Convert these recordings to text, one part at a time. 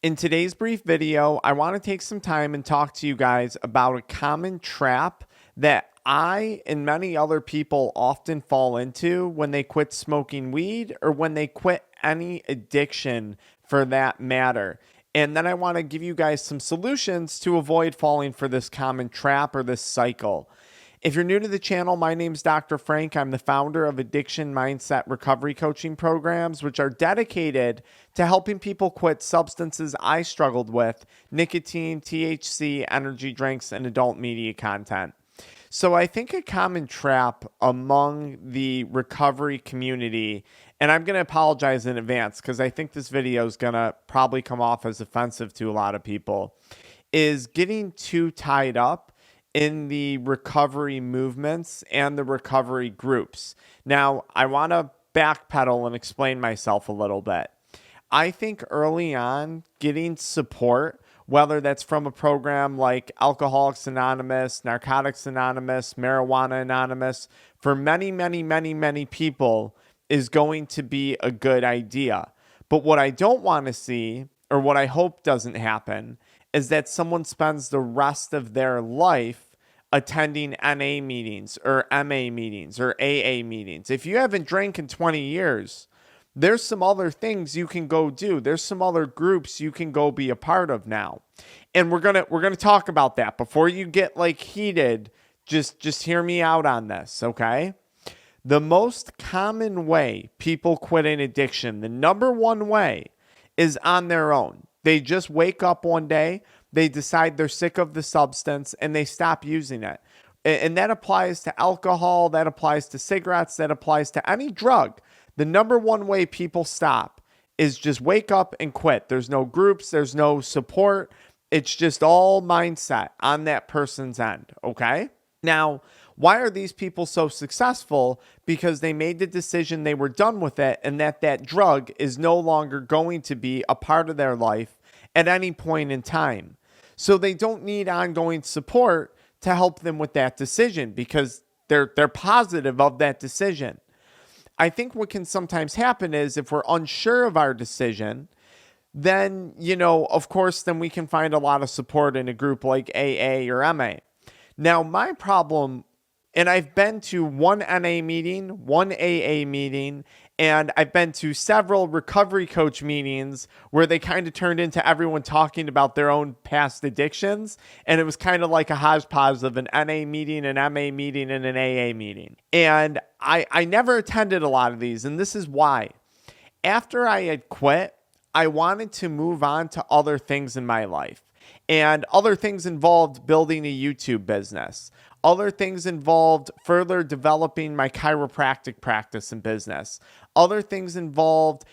In today's brief video, I want to take some time and talk to you guys about a common trap that I and many other people often fall into when they quit smoking weed or when they quit any addiction for that matter. And then I want to give you guys some solutions to avoid falling for this common trap or this cycle. If you're new to the channel, my name's Dr. Frank. I'm the founder of AddictionMindset recovery coaching programs, which are dedicated to helping people quit substances I struggled with: nicotine, THC, energy drinks, and adult media content. So I think a common trap among the recovery community, and I'm going to apologize in advance because I think this video is going to probably come off as offensive to a lot of people, is getting too tied up in the recovery movements and the recovery groups. Now, I want to backpedal and explain myself a little bit. I think early on, getting support, whether that's from a program like Alcoholics Anonymous, Narcotics Anonymous, Marijuana Anonymous, for many people is going to be a good idea. But what I don't want to see, or what I hope doesn't happen, is that someone spends the rest of their life attending NA meetings or MA meetings or AA meetings. If you haven't drank in 20 years, there's some other things you can go do. There's some other groups you can go be a part of now. And we're going to talk about that. Before you get like heated, just hear me out on this, okay? The most common way people quit an addiction, the number one way, is on their own. They just wake up one day, they decide they're sick of the substance, and they stop using it. And that applies to alcohol, that applies to cigarettes, that applies to any drug. The number one way people stop is just wake up and quit. There's no groups, there's no support. It's just all mindset on that person's end, okay? Now, why are these people so successful? Because they made the decision, they were done with it, and that drug is no longer going to be a part of their life at any point in time. So they don't need ongoing support to help them with that decision because they're positive of that decision. I think what can sometimes happen is if we're unsure of our decision, then, of course, then we can find a lot of support in a group like AA or MA. Now, my problem, and I've been to one NA meeting, one AA meeting, and I've been to several recovery coach meetings where they kind of turned into everyone talking about their own past addictions. And it was kind of like a hodgepodge of an NA meeting, an MA meeting, and an AA meeting. And I never attended a lot of these, and this is why. After I had quit, I wanted to move on to other things in my life. And other things involved building a YouTube business. Other things involved further developing my chiropractic practice and business. Other things involved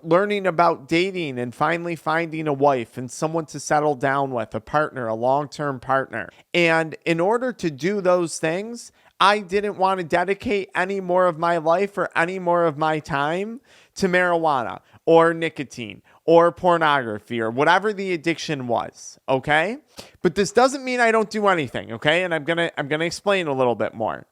learning about dating and finally finding a wife and someone to settle down with, a partner, a long-term partner. And in order to do those things, I didn't want to dedicate any more of my life or any more of my time to marijuana or nicotine or pornography or whatever the addiction was, okay? But this doesn't mean I don't do anything, okay? And I'm gonna explain a little bit more.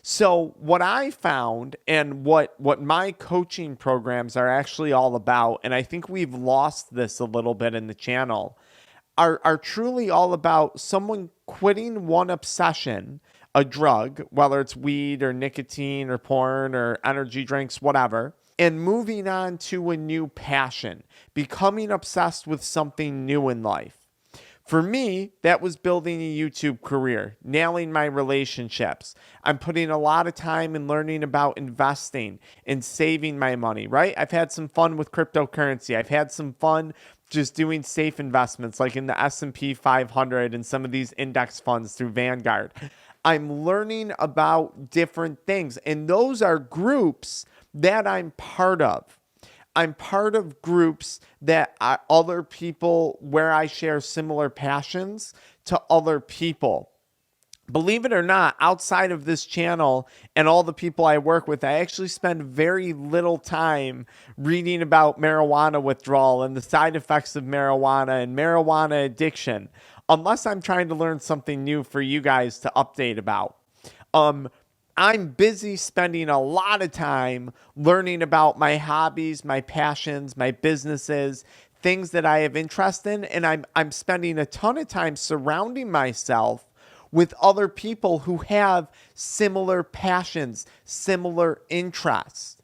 So what I found and what my coaching programs are actually all about, and I think we've lost this a little bit in the channel, are truly all about someone quitting one obsession, a drug, whether it's weed or nicotine or porn or energy drinks, whatever, and moving on to a new passion, becoming obsessed with something new in life. For me, that was building a YouTube career, nailing my relationships. I'm putting a lot of time in learning about investing and saving my money, right? I've had some fun with cryptocurrency. I've had some fun just doing safe investments like in the S&P 500 and some of these index funds through Vanguard. I'm learning about different things, and those are groups that I'm part of. I'm part of groups that are other people where I share similar passions to other people. Believe it or not, outside of this channel and all the people I work with, I actually spend very little time reading about marijuana withdrawal and the side effects of marijuana and marijuana addiction, unless I'm trying to learn something new for you guys to update about. I'm busy spending a lot of time learning about my hobbies, my passions, my businesses, things that I have interest in, and I'm spending a ton of time surrounding myself with other people who have similar passions, similar interests,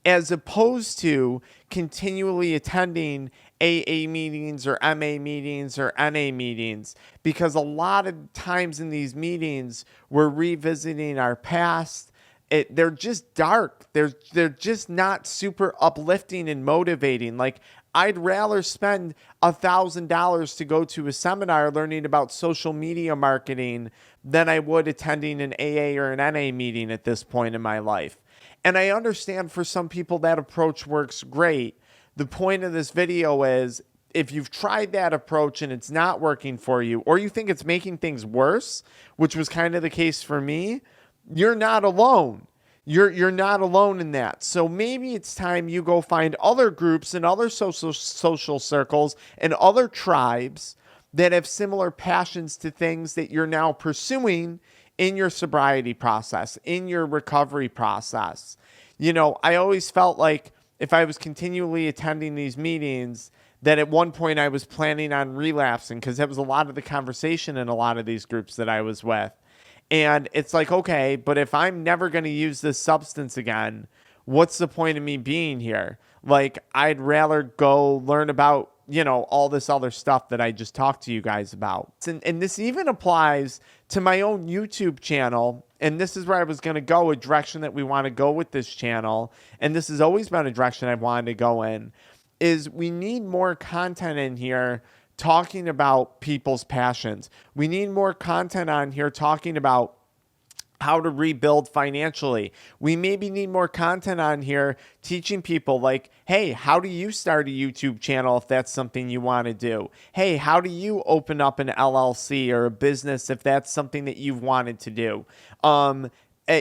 as opposed to continually attending AA meetings or MA meetings or NA meetings, because a lot of times in these meetings, we're revisiting our past. They're just dark. They're just not super uplifting and motivating. Like, I'd rather spend $1,000 to go to a seminar learning about social media marketing than I would attending an AA or an NA meeting at this point in my life. And I understand for some people that approach works great. The point of this video is, if you've tried that approach and it's not working for you, or you think it's making things worse, which was kind of the case for me, you're not alone. You're not alone in that. So maybe it's time you go find other groups and other social circles and other tribes that have similar passions to things that you're now pursuing in your sobriety process, in your recovery process. You know, I always felt like if I was continually attending these meetings, that at one point I was planning on relapsing, because that was a lot of the conversation in a lot of these groups that I was with. And it's like, okay, but if I'm never going to use this substance again, what's the point of me being here? Like, I'd rather go learn about, you know, all this other stuff that I just talked to you guys about. And this even applies to my own YouTube channel. And this is where I was going to go, a direction that we want to go with this channel. And this has always been a direction I've wanted to go in, is we need more content in here talking about people's passions. We need more content on here talking about how to rebuild financially. We maybe need more content on here teaching people like, hey, how do you start a YouTube channel if that's something you want to do? Hey, how do you open up an LLC or a business if that's something that you've wanted to do?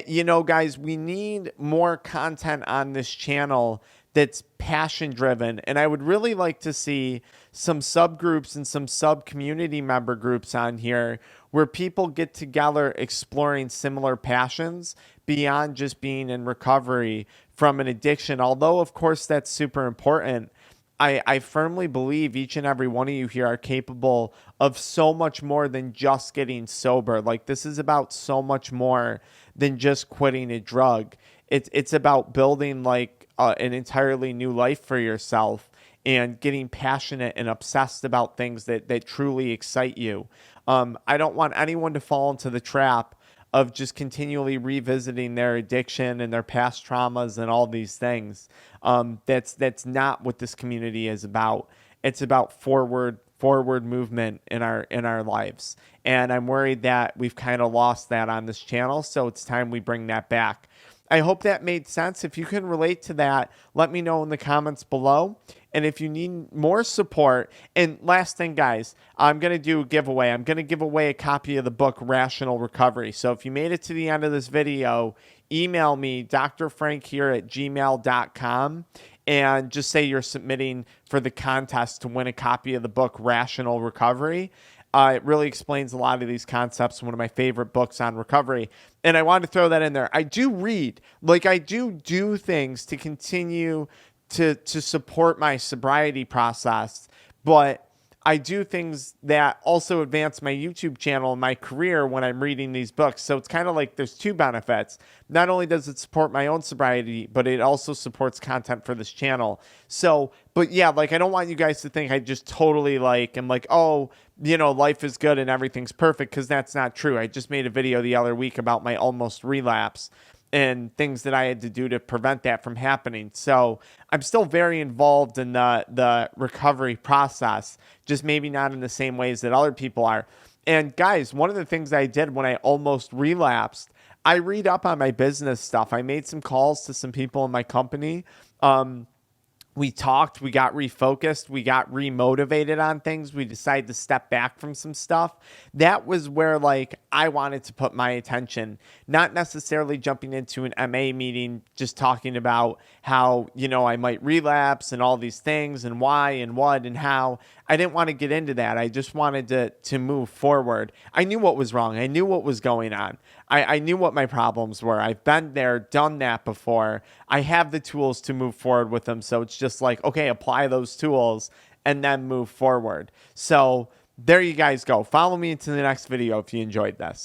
You know, guys, we need more content on this channel that's passion driven. And I would really like to see some subgroups and some sub-community member groups on here where people get together exploring similar passions beyond just being in recovery from an addiction. Although, of course, that's super important. I firmly believe each and every one of you here are capable of so much more than just getting sober. Like, this is about so much more than just quitting a drug. It's about building like an entirely new life for yourself and getting passionate and obsessed about things that truly excite you. I don't want anyone to fall into the trap of just continually revisiting their addiction and their past traumas and all these things. That's not what this community is about. It's about forward movement in our lives. And I'm worried that we've kind of lost that on this channel. So it's time we bring that back. I hope that made sense. If you can relate to that, let me know in the comments below. And if you need more support, and last thing, guys, I'm going to do a giveaway. I'm going to give away a copy of the book, Rational Recovery. So if you made it to the end of this video, email me, drfrankhere@gmail.com, and just say you're submitting for the contest to win a copy of the book, Rational Recovery. It really explains a lot of these concepts. One of my favorite books on recovery. And I wanted to throw that in there. I do read, like I do things to continue to support my sobriety process, but I do things that also advance my YouTube channel and my career when I'm reading these books. So it's kind of like there's two benefits. Not only does it support my own sobriety, but it also supports content for this channel. So, but yeah, like I don't want you guys to think I just totally like, I'm like, oh, you know, life is good and everything's perfect, because that's not true. I just made a video the other week about my almost relapse and things that I had to do to prevent that from happening. So I'm still very involved in the recovery process, just maybe not in the same ways that other people are. And guys, one of the things I did when I almost relapsed, I read up on my business stuff. I made some calls to some people in my company. We talked, we got refocused, we got remotivated on things. We decided to step back from some stuff. That was where like I wanted to put my attention, not necessarily jumping into an MA meeting, just talking about how, you know, I might relapse and all these things and why and what and how. I didn't want to get into that. I just wanted to move forward. I knew what was wrong. I knew what was going on. I knew what my problems were. I've been there, done that before. I have the tools to move forward with them. So it's just like, okay, apply those tools and then move forward. So there you guys go. Follow me into the next video if you enjoyed this.